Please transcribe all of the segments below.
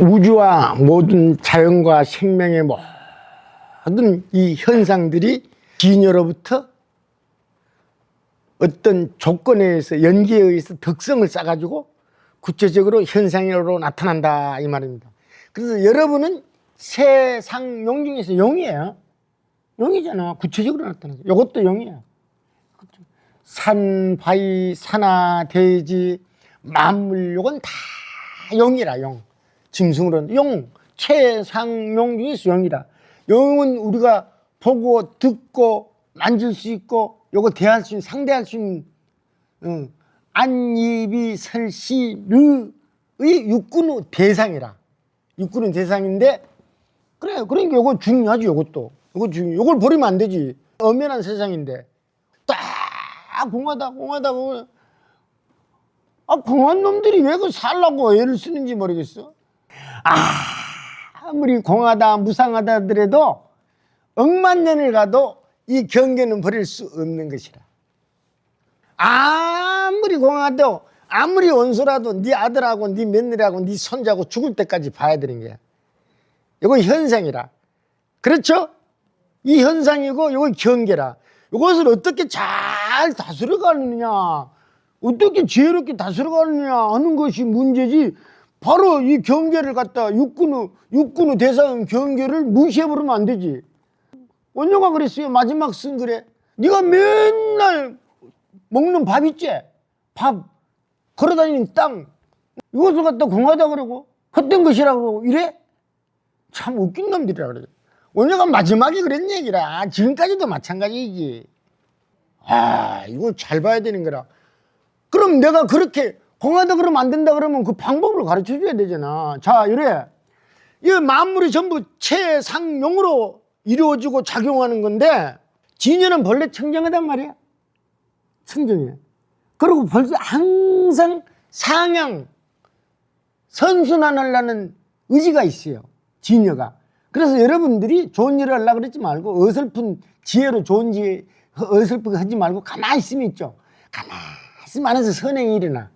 우주와 모든 자연과 생명의 모든 이 현상들이 진여로부터 어떤 조건에 의해서 연기에 의해서 덕성을 쌓아가지고 구체적으로 현상으로 나타난다 이 말입니다. 그래서 여러분은 세상용 중에서 용이에요. 용이잖아. 구체적으로 나타나죠. 이것도 용이야. 산, 바위, 산하, 대지, 만물 요건 다 용이라. 용. 짐승으로는 용, 최상용 중에서 용이라. 용은 우리가 보고 듣고 만질 수 있고 요거 대할 수 있는, 상대할 수 있는 안입이 설시르의 육군의 대상이라. 육군의 대상인데 그래. 그러니까 요거 중요하지. 요것도 요거 중요. 요걸 버리면 안 되지. 엄연한 세상인데 딱 공하다 보면 공한 놈들이 왜 그 살라고 애를 쓰는지 모르겠어. 아무리 공하다 무상하다 하더라도 억만 년을 가도 이 경계는 버릴 수 없는 것이라. 아무리 공하도 아무리 원수라도 네 아들하고 네 며느리하고 네 손자하고 죽을 때까지 봐야 되는 거야. 이거 현상이라. 그렇죠? 이 현상이고 이거 경계라. 이것을 어떻게 잘 다스려가느냐, 어떻게 지혜롭게 다스려가느냐 하는 것이 문제지. 바로 이 경계를 갖다 육군의 대상 경계를 무시해버리면 안 되지. 원효가 그랬어요. 마지막 쓴 글에 네가 맨날 먹는 밥 있지? 밥 걸어다니는 땅 이것을 갖다 공하다 그러고 헛된 것이라고 그러고 이래? 참 웃긴 놈들이라 그래요. 원효가 마지막에 그런 얘기라. 지금까지도 마찬가지이지. 이거 잘 봐야 되는 거라. 그럼 내가 그렇게 공하다 그러면 안 된다 그러면 그 방법을 가르쳐 줘야 되잖아. 자, 이래. 이 만물이 전부 최상용으로 이루어지고 작용하는 건데 진여는 본래 청정하단 말이야. 청정해. 그리고 벌써 항상 상향 선순환하려는 의지가 있어요. 진여가. 그래서 여러분들이 좋은 일을 하려고 그러지 말고 어설픈 지혜로 좋은 지혜 어설프게 하지 말고 가만히 있으면 있죠. 가만히 있으면 안에서 선행이 일어나.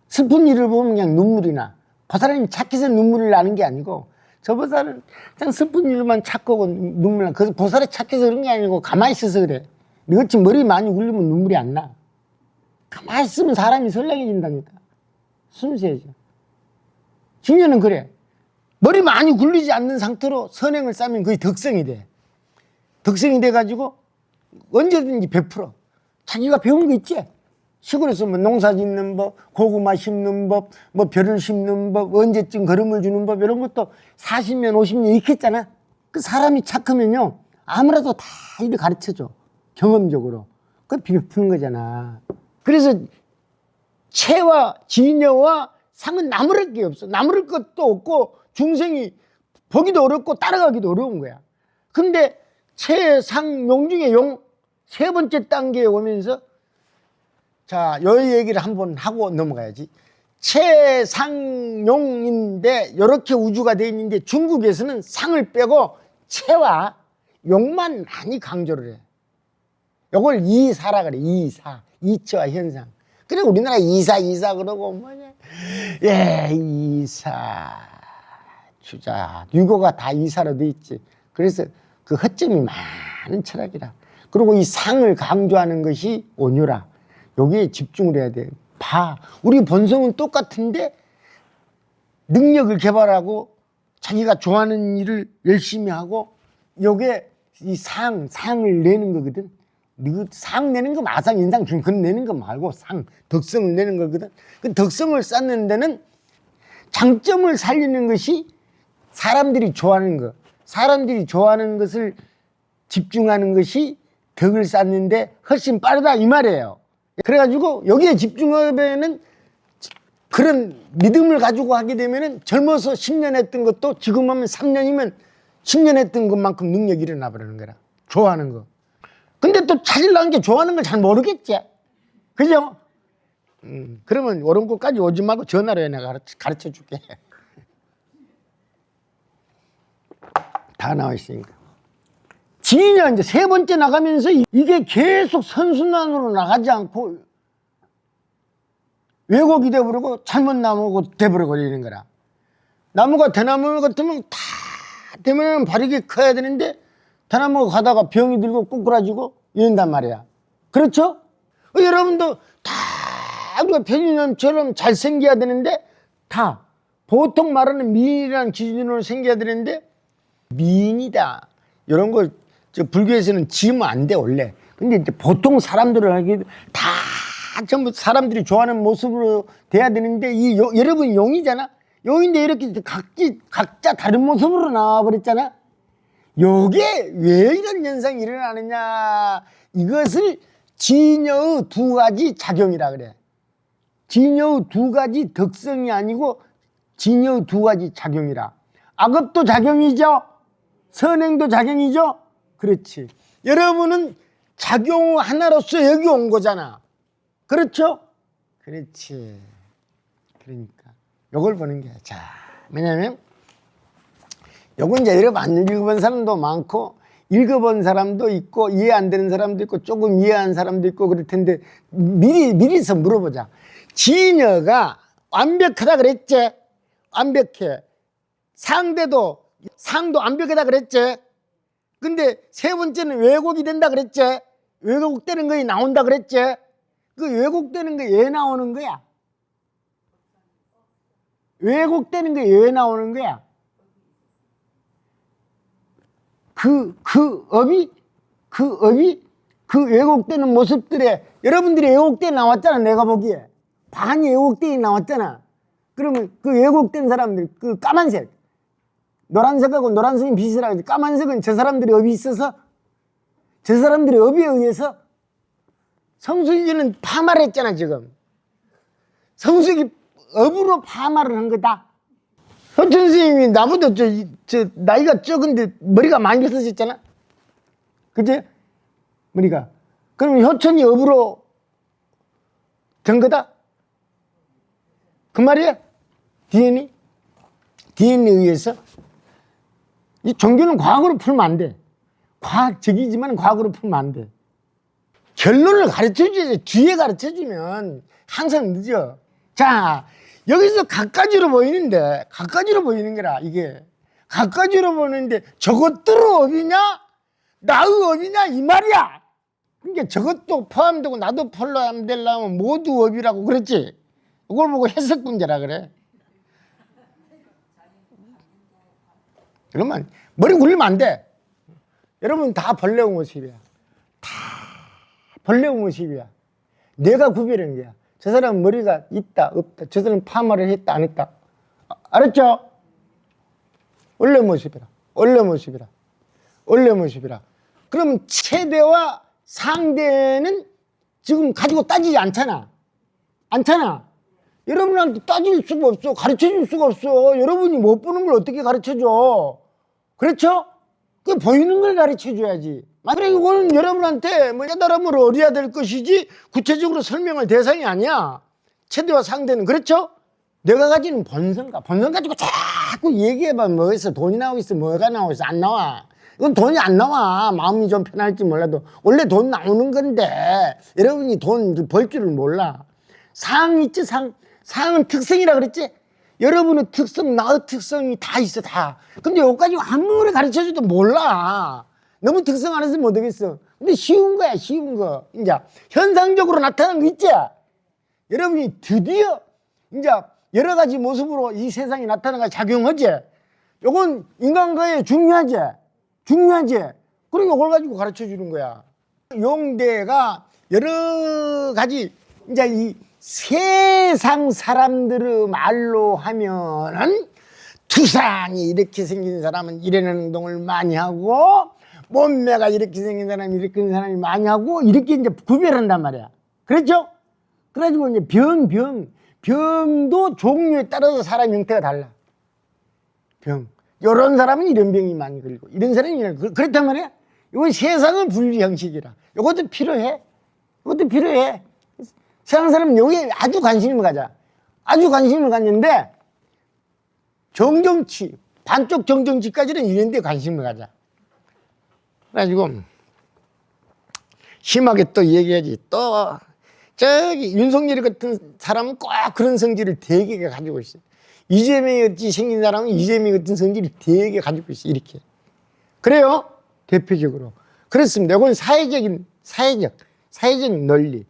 슬픈 일을 보면 그냥 눈물이 나. 그 사람이 착해서 눈물이 나는 게 아니고 저 보살은 그냥 슬픈 일만 착하고 눈물 나. 그 보살이 착해서 그런 게 아니고 가만히 있어서 그래. 너같이 머리 많이 굴리면 눈물이 안 나. 가만히 있으면 사람이 선량해진다니까. 순수해져. 진여는 그래. 머리 많이 굴리지 않는 상태로 선행을 쌓으면 그게 덕성이 돼. 덕성이 돼가지고 언제든지 베풀어. 자기가 배운 거 있지? 시골에서 뭐 농사 짓는 법, 고구마 심는 법, 뭐 벼를 심는 법, 언제쯤 거름을 주는 법 이런 것도 40년, 50년 익혔잖아. 그 사람이 착하면요 아무래도 다 이렇게 가르쳐줘. 경험적으로. 그걸 베푸는 거잖아. 그래서 체와 진여와 상은 나무랄 게 없어. 나무랄 것도 없고 중생이 보기도 어렵고 따라가기도 어려운 거야. 근데 최상용 중에 용 세 번째 단계에 오면서 자, 요 얘기를 한번 하고 넘어가야지. 최상용인데 이렇게 우주가 되어 있는데 중국에서는 상을 빼고 체와 용만 많이 강조를 해. 요걸 이사라 그래. 이사. 이체와 현상. 그래 우리나라 이사 그러고 뭐냐. 예, 이사. 주자. 유교가 다 이사로 돼 있지. 그래서 그 허점이 많은 철학이라. 그리고 이 상을 강조하는 것이 온유라. 여기에 집중을 해야 돼. 봐. 우리 본성은 똑같은데 능력을 개발하고 자기가 좋아하는 일을 열심히 하고 요게 이 상을 내는 거거든. 상 내는 거 마상 인상 중 그건 내는 거 말고 상 덕성을 내는 거거든. 그 덕성을 쌓는 데는 장점을 살리는 것이 사람들이 좋아하는 거. 사람들이 좋아하는 것을 집중하는 것이 덕을 쌓는데 훨씬 빠르다 이 말이에요. 그래가지고 여기에 집중하면은 그런 믿음을 가지고 하게 되면은 젊어서 10년 했던 것도 지금 하면 3년이면 10년 했던 것만큼 능력이 일어나 버리는 거라. 좋아하는 거. 근데 또 찾으려는 게 좋아하는 걸 잘 모르겠지. 그죠? 그러면 오른 곳까지 오지 말고 전화로 해. 내가 가르쳐 줄게. 다 나와 있으니까. 진이냐 이제 세 번째 나가면서 이게 계속 선순환으로 나가지 않고 왜곡이 돼버리고 잘못 나오고 돼버리고 이러는 거라. 나무가 대나무 같으면 다 되면 바르게 커야 되는데 대나무가 가다가 병이 들고 꼬꾸라지고 이런단 말이야. 그렇죠? 여러분도 다 우리가 편의점처럼 잘생겨야 되는데 다 보통 말하는 미인이라는 기준으로 생겨야 되는데 미인이다 이런 걸 불교에서는 지으면 안 돼 원래. 근데 이제 보통 사람들은 하기 다 전부 사람들이 좋아하는 모습으로 돼야 되는데 여러분 용이잖아. 용인데 이렇게 각자 다른 모습으로 나와버렸잖아. 요게 왜 이런 현상이 일어나느냐. 이것을 진여의 두 가지 작용이라 그래. 진여의 두 가지 덕성이 아니고 진여의 두 가지 작용이라. 악업도 작용이죠. 선행도 작용이죠. 그렇지. 여러분은 작용 하나로서 여기 온 거잖아. 그렇죠? 그렇지. 그러니까 요걸 보는 게. 자, 왜냐면 요건 이제 여러분 안 읽어본 사람도 많고 읽어본 사람도 있고 이해 안 되는 사람도 있고 조금 이해한 사람도 있고 그럴 텐데 미리서 물어보자. 진여가 완벽하다 그랬지? 완벽해. 상도 완벽하다 그랬지? 근데 세 번째는 왜곡이 된다 그랬지? 왜곡되는 거에 나온다 그랬지? 그 왜곡되는 게 왜 나오는 거야? 왜곡되는 게 왜 나오는 거야? 그 왜곡되는 모습들에 여러분들이 왜곡돼 나왔잖아. 내가 보기에 반이 왜곡돼 나왔잖아. 그러면 그 왜곡된 사람들, 그 까만색, 노란색하고 노란색이 비슷하지. 까만색은 저 사람들이 업이 있어서, 저 사람들이 업에 의해서. 성수기는 파마를 했잖아. 지금 성수기 업으로 파마를 한 거다. 효천 선생님이 나보다 저 나이가 적은데 머리가 많이 없어졌잖아. 그치? 머리가. 그러면 효천이 업으로 된 거다? 그 말이야? DNA에 의해서. 이 종교는 과학으로 풀면 안 돼. 과학적이지만 과학으로 풀면 안 돼. 결론을 가르쳐줘야지. 뒤에 가르쳐주면 항상 늦어. 자, 여기서 각가지로 보이는데, 각가지로 보이는 거라, 이게. 각가지로 보이는데, 저것들은 업이냐? 나의 업이냐? 이 말이야. 그러니까 저것도 포함되고, 나도 포함되려면 모두 업이라고 그랬지. 그걸 보고 해석 문제라 그래. 그러면, 머리 굴리면 안 돼. 여러분 다 벌레 모습이야. 다 벌레 모습이야. 내가 구별하는 거야. 저 사람은 머리가 있다 없다. 저 사람은 파마를 했다 안 했다. 알았죠? 원래 모습이라. 원래 모습이라. 원래 모습이라. 그럼 최대와 상대는 지금 가지고 따지지 않잖아. 않잖아. 여러분한테 따질 수가 없어. 가르쳐줄 수가 없어. 여러분이 못 보는 걸 어떻게 가르쳐줘. 그렇죠? 그 보이는 걸 가르쳐줘야지. 그래, 이거는 여러분한테 깨달음을 얻어야 될 것이지 구체적으로 설명할 대상이 아니야. 최대와 상대는. 그렇죠? 내가 가지는 본성 가지고 자꾸 얘기해봐. 뭐겠어? 돈이 나오고 있어? 뭐가 나오고 있어? 안 나와. 이건 돈이 안 나와. 마음이 좀 편할지 몰라도 원래 돈 나오는 건데 여러분이 돈 벌 줄을 몰라. 상 있지? 상은 특성이라 그랬지? 여러분의 특성, 나의 특성이 다 있어, 다. 근데 여기까지 아무리 가르쳐줘도 몰라. 너무 특성 안 해서 못하겠어. 근데 쉬운 거야, 쉬운 거. 이제 현상적으로 나타나는 거 있지? 여러분이 드디어 이제 여러 가지 모습으로 이 세상에 나타나가 작용하지? 요건 인간과에 중요하지? 중요하지? 그러니까 이걸 가지고 가르쳐 주는 거야. 용대가 여러 가지 이제 이 세상 사람들의 말로 하면은 투상이 이렇게 생긴 사람은 이런 행동을 많이 하고 몸매가 이렇게 생긴 사람이 이렇게 생긴 사람이 많이 하고 이렇게 이제 구별한단 말이야. 그렇죠? 그래가지고 이제 병도 종류에 따라서 사람 형태가 달라. 병. 이런 사람은 이런 병이 많이 걸리고 이런 사람이 이런. 그렇단 말이야. 이건 세상은 분리 형식이라. 이것도 필요해. 이것도 필요해. 세상 사람은 여기에 아주 관심을 가져. 아주 관심을 갖는데 정정치, 반쪽 정정치까지는 이런 데 관심을 가져. 그래가지고 심하게 또 얘기하지. 또 저기 윤석열 같은 사람은 꼭 그런 성질을 되게 가지고 있어. 이재명이 같이 생긴 사람은 이재명 같은 성질이 되게 가지고 있어. 이렇게. 그래요? 대표적으로. 그렇습니다. 이건 사회적인 논리.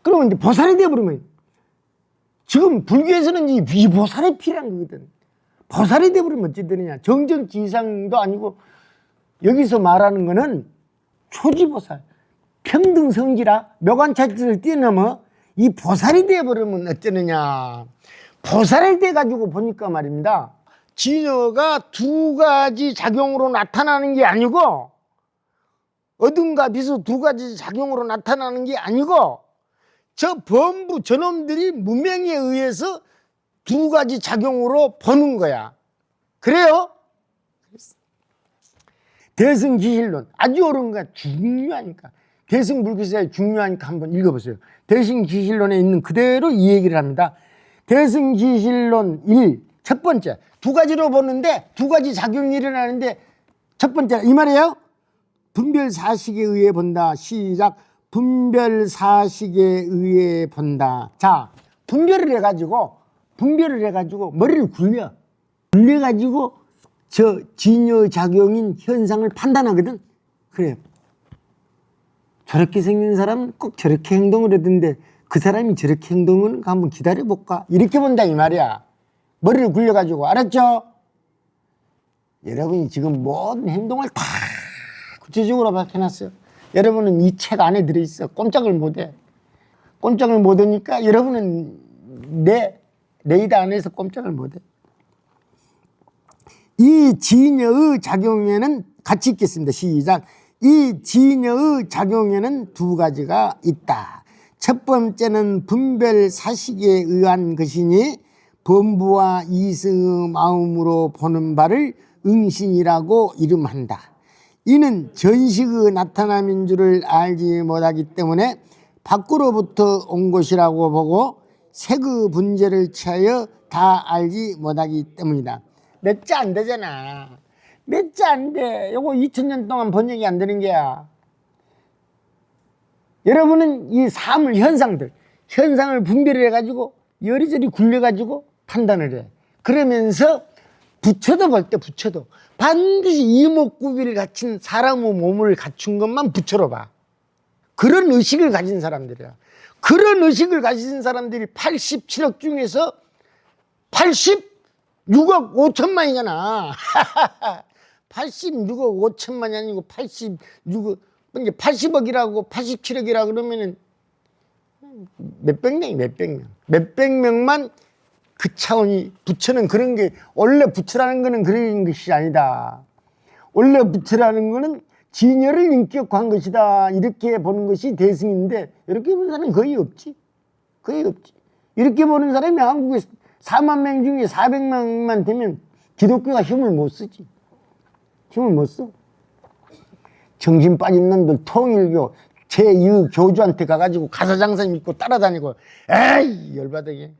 그러면 이제 보살이 되어버리면, 지금 불교에서는 이 보살이 필요한 거거든. 보살이 되어버리면 어찌 되느냐. 정전지 이상도 아니고, 여기서 말하는 거는 초지보살, 평등성지라, 묘관차지를 뛰어넘어 이 보살이 되어버리면 어쩌느냐. 보살이 돼가지고 보니까 말입니다. 진여가 두 가지 작용으로 나타나는 게 아니고, 어둠과 빛의 두 가지 작용으로 나타나는 게 아니고, 저 범부 저놈들이 무명에 의해서 두 가지 작용으로 보는 거야. 그래요? 대승기실론 아주 옳은 거야. 중요하니까. 대승불교사에 중요하니까 한번 읽어보세요. 대승기실론에 있는 그대로 이 얘기를 합니다. 대승기실론 1, 첫 번째, 두 가지로 보는데 두 가지 작용이 일어나는데, 첫 번째 이 말이에요. 분별사식에 의해 본다. 시작. 분별사식에 의해 본다. 자, 분별을 해가지고 머리를 굴려가지고 저 진여작용인 현상을 판단하거든. 그래, 저렇게 생긴 사람은 꼭 저렇게 행동을 하던데 그 사람이 저렇게 행동을 한번 기다려볼까, 이렇게 본다 이 말이야. 머리를 굴려가지고. 알았죠? 여러분이 지금 모든 행동을 다 구체적으로 밝혀놨어요. 여러분은 이 책 안에 들어있어. 꼼짝을 못해. 꼼짝을 못하니까 여러분은 내 레이더 안에서 꼼짝을 못해. 이 진여의 작용에는 같이 읽겠습니다. 시작. 이 진여의 작용에는 두 가지가 있다. 첫 번째는 분별사식에 의한 것이니 범부와 이승의 마음으로 보는 바를 응신이라고 이름한다. 이는 전식의 나타남인 줄을 알지 못하기 때문에 밖으로부터 온 것이라고 보고 색의 분재를 취하여 다 알지 못하기 때문이다. 몇 자 안 되잖아. 몇 자 안 돼. 요거 2000년 동안 번역이 안 되는 게야. 여러분은 이 사물, 현상을 분별을 해가지고 여리저리 굴려가지고 판단을 해. 그러면서 부처도 볼 때 부처도 반드시 이목구비를 갖춘 사람의 몸을 갖춘 것만 부처로 봐. 그런 의식을 가진 사람들이야. 그런 의식을 가진 사람들이 87억 중에서 86억 5천만이잖아. 86억 5천만이 아니고 80억이라고 87억이라고 그러면은 몇백 명만 그 차원이. 부처는 그런 게, 원래 부처라는 거는 그런 것이 아니다. 원래 부처라는 거는 진여를 인격화한 것이다. 이렇게 보는 것이 대승인데, 이렇게 보는 사람은 거의 없지. 이렇게 보는 사람이 한국에 4만 명 중에 400명만 되면 기독교가 힘을 못 쓰지. 힘을 못 써. 정신 빠진 놈들 통일교 제2 교주한테 가가지고 가사장사 믿고 따라다니고, 에이 열받게.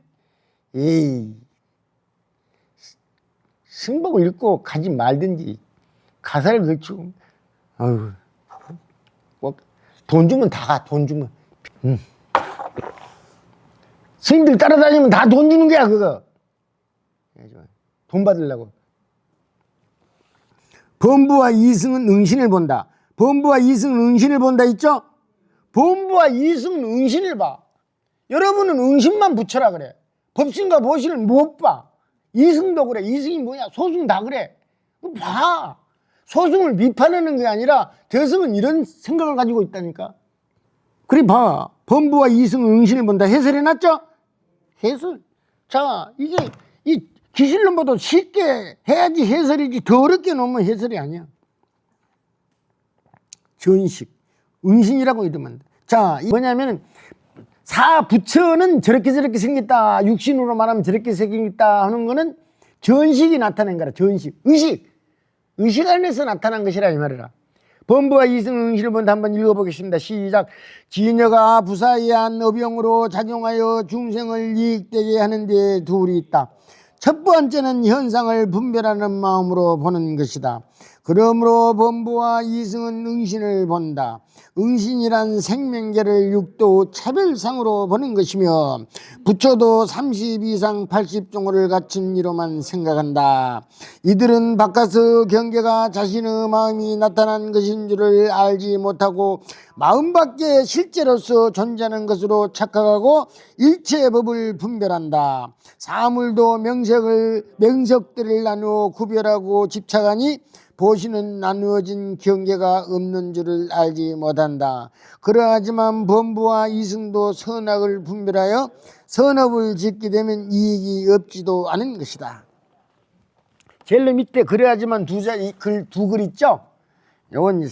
에이, 승복을 읽고 가지 말든지 가사를 걸치고, 아유, 돈 주면 다 가. 돈 주면. 스님들 따라다니면 다 돈 주는 거야 그거. 돈 받으려고. 범부와 이승은 응신을 본다. 범부와 이승은 응신을 본다 있죠? 범부와 이승은 응신을 봐. 여러분은 응신만 부처라 그래. 법신과 보신을 못 봐. 이승도 그래. 이승이 뭐냐? 소승 다 그래. 봐. 소승을 비판하는 게 아니라 대승은 이런 생각을 가지고 있다니까. 그래 봐. 범부와 이승은 응신을 본다. 해설해놨죠? 해설. 자, 이게 이 기실론보다 쉽게 해야지 해설이지, 더 어렵게 놓으면 해설이 아니야. 전식, 응신이라고 이러면 돼. 자, 뭐냐면은 사부처는 저렇게 생겼다, 육신으로 말하면 저렇게 생겼다 하는 거는 전식이 나타낸 거라. 전식, 의식 안에서 나타난 것이라 이 말이라. 범부와 이승 응신을 본다. 한번 읽어보겠습니다. 시작. 진여가 부사에 한 어병으로 작용하여 중생을 이익되게 하는 데 둘이 있다. 첫 번째는 현상을 분별하는 마음으로 보는 것이다. 그러므로 범부와 이승은 응신을 본다. 응신이란 생명계를 육도 차별상으로 보는 것이며 부처도 30 이상 80종호를 갖춘 이로만 생각한다. 이들은 바깥의 경계가 자신의 마음이 나타난 것인 줄을 알지 못하고 마음 밖에 실제로서 존재하는 것으로 착각하고 일체 법을 분별한다. 사물도 명석들을 나누어 구별하고 집착하니 보시는 나누어진 경계가 없는 줄을 알지 못한다. 그러하지만 범부와 이승도 선악을 분별하여 선업을 짓게 되면 이익이 없지도 않은 것이다. 제일 밑에 그래야지만 두 글 있죠? 이건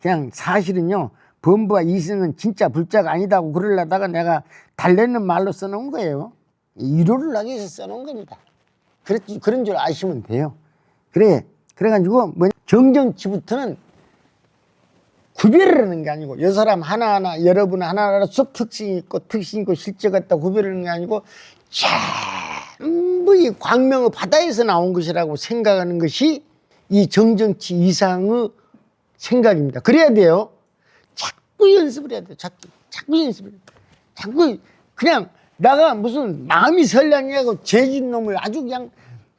그냥 사실은요, 범부와 이승은 진짜 불자가 아니다고 그러려다가 내가 달래는 말로 써놓은 거예요. 위로를 하기 위해서 써놓은 겁니다. 그런 줄 아시면 돼요. 그래가지고 정정치부터는 구별을 하는 게 아니고 여 사람 하나하나 여러분 하나하나씩 특징이 있고 실제가 있다 구별하는 게 아니고 전부 이 광명의 바다에서 나온 것이라고 생각하는 것이 이 정정치 이상의 생각입니다. 그래야 돼요. 자꾸 연습을 해야 돼요. 자꾸 연습을 해야 돼요. 자꾸 그냥 내가 무슨 마음이 선량이라고 죄진 놈을 아주 그냥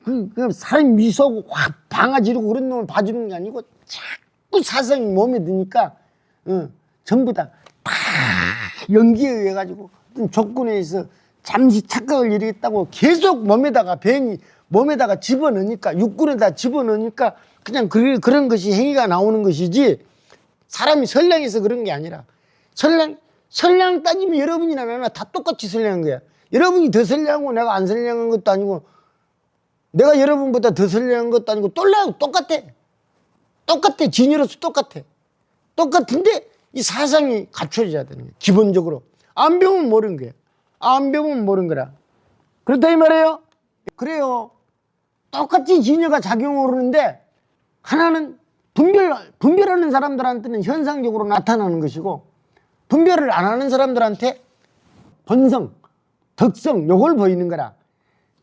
그 사람 미소고 확 방아지르고 그런 놈을 봐주는 게 아니고 자꾸 사상이 몸에 드니까 전부 다 연기에 의해 가지고 어떤 조건에 의해서 잠시 착각을 일으켰다고 계속 몸에다가 집어넣으니까 육군에다 집어넣으니까 그냥 그런 것이 행위가 나오는 것이지 사람이 선량해서 그런 게 아니라 선량 따지면 여러분이나 나나 다 똑같이 선량한 거야. 여러분이 더 선량하고 내가 안 선량한 것도 아니고 내가 여러분보다 더 선량한 것도 아니고 똑같아. 진이로서 똑같은데 이 사상이 갖춰져야 되는 거야. 기본적으로 안 배우면 모르는 거야. 안 배우면 모르는 거라. 그렇다 이 말이에요. 그래요. 똑같이 진여가 작용을 하는데 하나는 분별하는 사람들한테는 현상적으로 나타나는 것이고 분별을 안 하는 사람들한테 본성, 덕성 요걸 보이는 거라.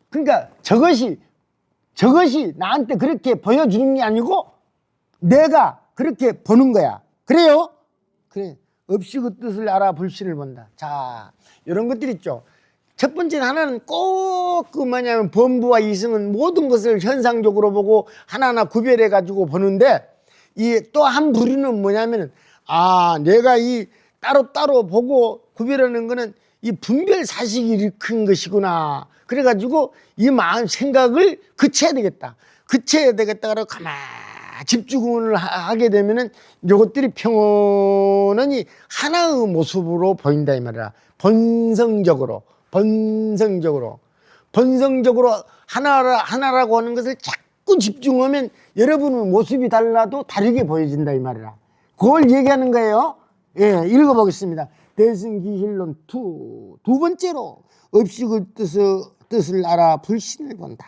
그러니까 저것이 나한테 그렇게 보여주는 게 아니고 내가 그렇게 보는 거야. 그래요? 그래. 없이 그 뜻을 알아 불신을 본다. 자, 이런 것들 있죠. 첫 번째는 하나는 꼭 뭐냐면 범부와 이승은 모든 것을 현상적으로 보고 하나하나 구별해 가지고 보는데 이 또 한 부류는 뭐냐면은 내가 이 따로 보고 구별하는 거는 이 분별 사식이 일으킨 것이구나. 그래가지고 이 마음 생각을 그쳐야 되겠다. 그러고 가만히 집중을 하게 되면은 요것들이 평온히 하나의 모습으로 보인다 이 말이야. 본성적으로 하나라고 하는 것을 자꾸 집중하면 여러분의 모습이 달라도 다르게 보여진다 이 말이야. 그걸 얘기하는 거예요. 예, 읽어보겠습니다. 대승기실론 2. 두 번째로 없이 그 뜻을 알아 불신을 본다.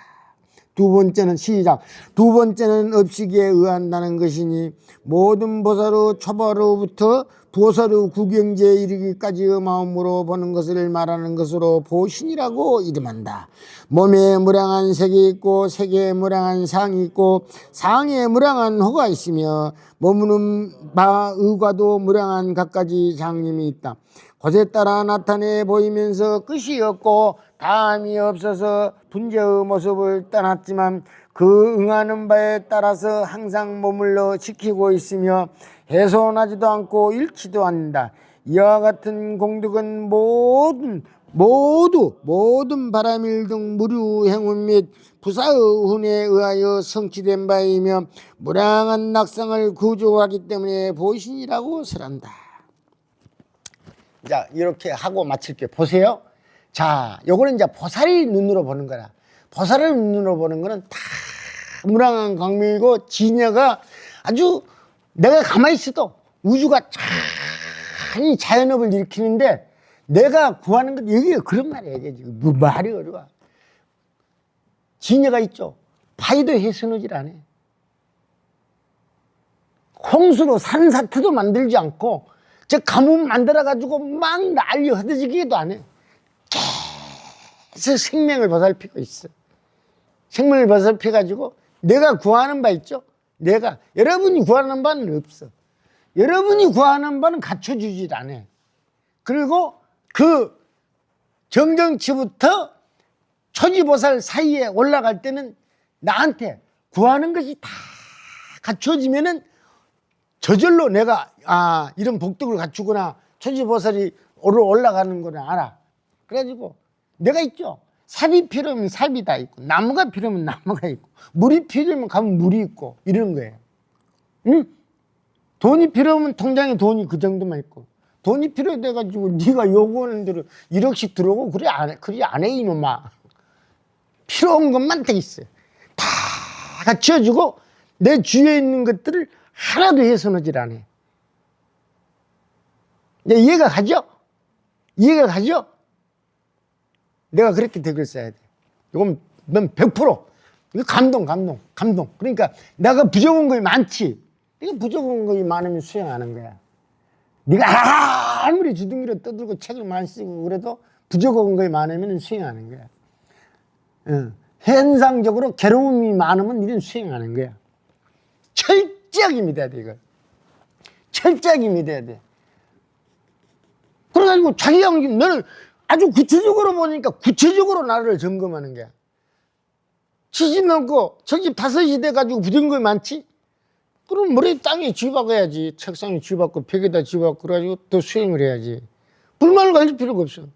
두 번째는 시작. 두 번째는 업식에 의한다는 것이니 모든 보살의 초보로부터 보살의 구경제에 이르기까지의 마음으로 보는 것을 말하는 것으로 보신이라고 이름한다. 몸에 무량한 색이 있고 색에 무량한 상이 있고 상에 무량한 호가 있으며 머무는 바 의과도 무량한 갖가지 장님이 있다. 곳에 따라 나타내 보이면서 끝이 없고 다음이 없어서 분재의 모습을 떠났지만 그 응하는 바에 따라서 항상 머물러 지키고 있으며 훼손하지도 않고 잃지도 않는다. 이와 같은 공덕은 모든 바람일 등 무류 행운 및 부사의 운에 의하여 성취된 바이며 무량한 낙상을 구조하기 때문에 보신이라고 설한다. 자, 이렇게 하고 마칠게요. 보세요. 자, 요거는 이제 보살이 눈으로 보는 거라. 보살을 눈으로 보는 거는 다 무량한 광명이고 진여가 아주 내가 가만히 있어도 우주가 참 자연업을 일으키는데 내가 구하는 건 여기가 그런 말이야. 이게 지금 뭐 말이 어려워. 진여가 있죠. 파이도 해서는질 안 해. 홍수로 산사태도 만들지 않고 저 가뭄 만들어가지고 막 난리 흩어지기도 안 해. 계속 생명을 보살피고 있어. 생명을 보살펴가지고 내가 구하는 바 있죠. 내가 여러분이 구하는 바는 없어. 여러분이 구하는 바는 갖춰주질 않아. 그리고 그 정정치부터 초지보살 사이에 올라갈 때는 나한테 구하는 것이 다 갖춰지면은 저절로 내가 이런 복덕을 갖추구나, 초지보살이 올라가는 거를 알아. 그래가지고 내가 있죠. 삽이 필요하면 삽이 다 있고, 나무가 필요하면 나무가 있고, 물이 필요하면 가면 물이 있고, 이런 거예요. 응? 돈이 필요하면 통장에 돈이 그 정도만 있고, 돈이 필요해가지고 네가 요구하는 대로 1억씩 들어오고 그래 안 해 이놈아. 필요한 것만 돼 있어요. 다 갖춰주고 내 주위에 있는 것들을 하나도 훼손하질 않아. 이해가 가죠? 이해가 가죠? 내가 그렇게 덱을 써야 돼. 이건 넌 100%. 이거 감동. 그러니까 내가 부족한 것이 많지. 네가 부족한 것이 많으면 수행하는 거야. 네가 아무리 주둥이로 떠들고 책을 많이 쓰고 그래도 부족한 것이 많으면 수행하는 거야. 현상적으로 괴로움이 많으면 니는 수행하는 거야. 철저하게 믿어야 돼, 이걸. 철저하게 믿어야 돼. 그래가지고 자기가 너는 아주 구체적으로 보니까 구체적으로 나를 점검하는 거야. 70 넘고 75이 돼가지고 부정한 거 많지? 그럼 머리 땅에 쥐박아야지. 책상에 쥐박고 벽에다 쥐박고 그래가지고 더 수행을 해야지. 불만을 가질 필요가 없어.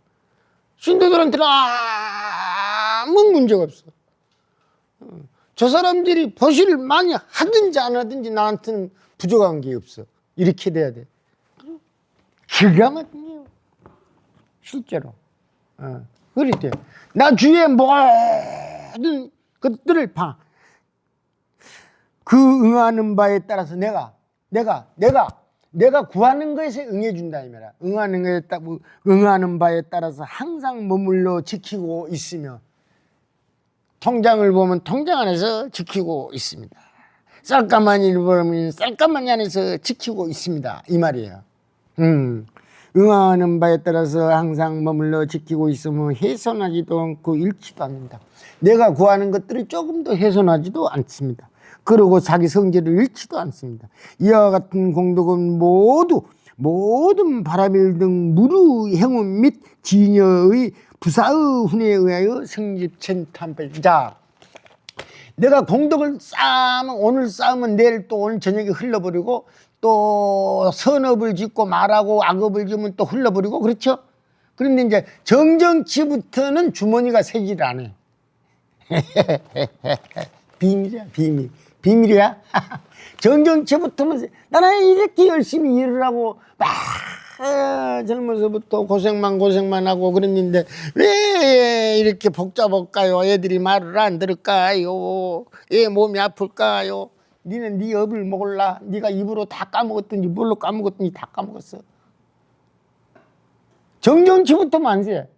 신도들한테는 아무 문제가 없어. 저 사람들이 보시를 많이 하든지 안 하든지 나한테는 부족한 게 없어. 이렇게 돼야 돼. 기가 막히네요. 실제로. 그럴 때. 나 주위에 모든 것들을 봐. 그 응하는 바에 따라서 내가 구하는 것에 응해준다 이 말이야. 응하는 바에 따라서 항상 머물러 지키고 있으며, 통장을 보면 통장 안에서 지키고 있습니다. 쌀가마니를 보면 쌀가마니 안에서 지키고 있습니다. 이 말이에요. 응하는 바에 따라서 항상 머물러 지키고 있으면 훼손하지도 않고 잃지도 않는다. 내가 구하는 것들이 조금도 훼손하지도 않습니다. 그리고 자기 성질을 잃지도 않습니다. 이와 같은 공덕은 모든 바라밀 등 무루 행운 및 진여의 부사의 훈에 의하여 성립된 탐패. 자, 내가 공덕을 쌓으면 오늘 쌓으면 내일 또 오늘 저녁에 흘러버리고, 또 선업을 짓고 말하고 악업을 지으면 또 흘러버리고, 그렇죠? 그런데 이제 정정치부터는 주머니가 새질 안 해. 비밀이야, 비밀이야. 정정치부터는 나는 이렇게 열심히 일을 하고 막 젊어서부터 고생만 하고 그랬는데 왜 이렇게 복잡할까요? 애들이 말을 안 들을까요? 애 몸이 아플까요? 니는 네 업을 몰라. 네가 입으로 다 까먹었든지 뭘로 까먹었든지 다 까먹었어. 정정치부터 만세.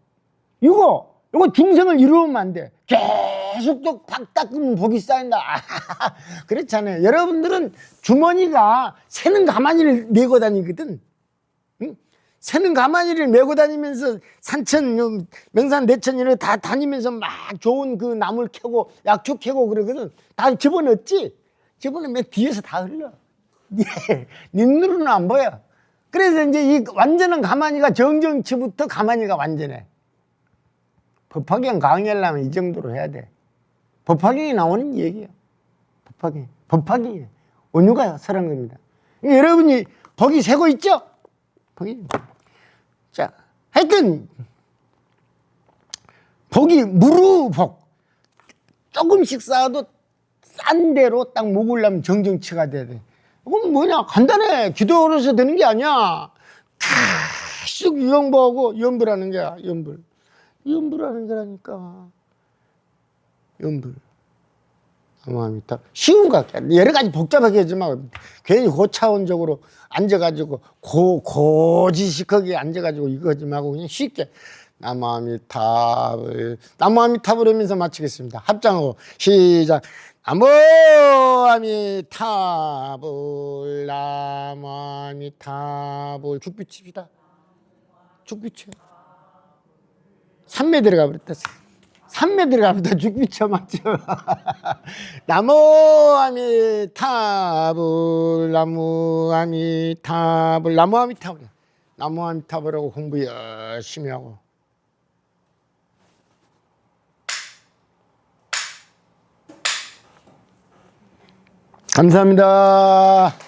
이거 중생을 이루면 안 돼. 계속 또 박 닦으면 복이 쌓인다. 그렇잖아요. 여러분들은 주머니가 새는 가마니를 메고 다니거든. 응? 새는 가마니를 메고 다니면서 산천, 명산, 내천 이런 다 다니면서 막 좋은 그 나물 캐고 약초 캐고 그러거든. 다 집어넣었지? 집어넣으면 뒤에서 다 흘러. 네 눈으로는 안 보여. 그래서 이제 이 완전한 가마니가 정정치부터 가마니가 완전해. 법화경 강의하려면 이 정도로 해야 돼. 법화경이 나오는 얘기예요. 법화경이 온유가 설한 겁니다. 여러분이 복이 세고 있죠? 복이. 자, 하여튼 복이 무루복. 조금씩 쌓아도 싼 대로 딱 먹으려면 정정치가 돼야 돼. 이건 뭐냐? 간단해. 기도로서 되는 게 아니야. 계속 유영보하고 연불하는 거야. 연불하는 거라니까. 연불. 아마미타. 쉬운 것 같아. 여러 가지 복잡하게 하지 마. 괜히 고차원적으로 앉아가지고 고지식하게 앉아가지고 이거 하지 말고 그냥 쉽게 나무아미타불 하면서 마치겠습니다. 합장하고 시작. 나무아미타불 죽비칩시다. 죽비쳐. 3매 들어가 버렸다. 산매 들어가면 죽비쳐 맞죠. 나무 아미타불 나무 아미타불 나무 아미타불 나무 아미타불하고 공부 열심히 하고. 감사합니다.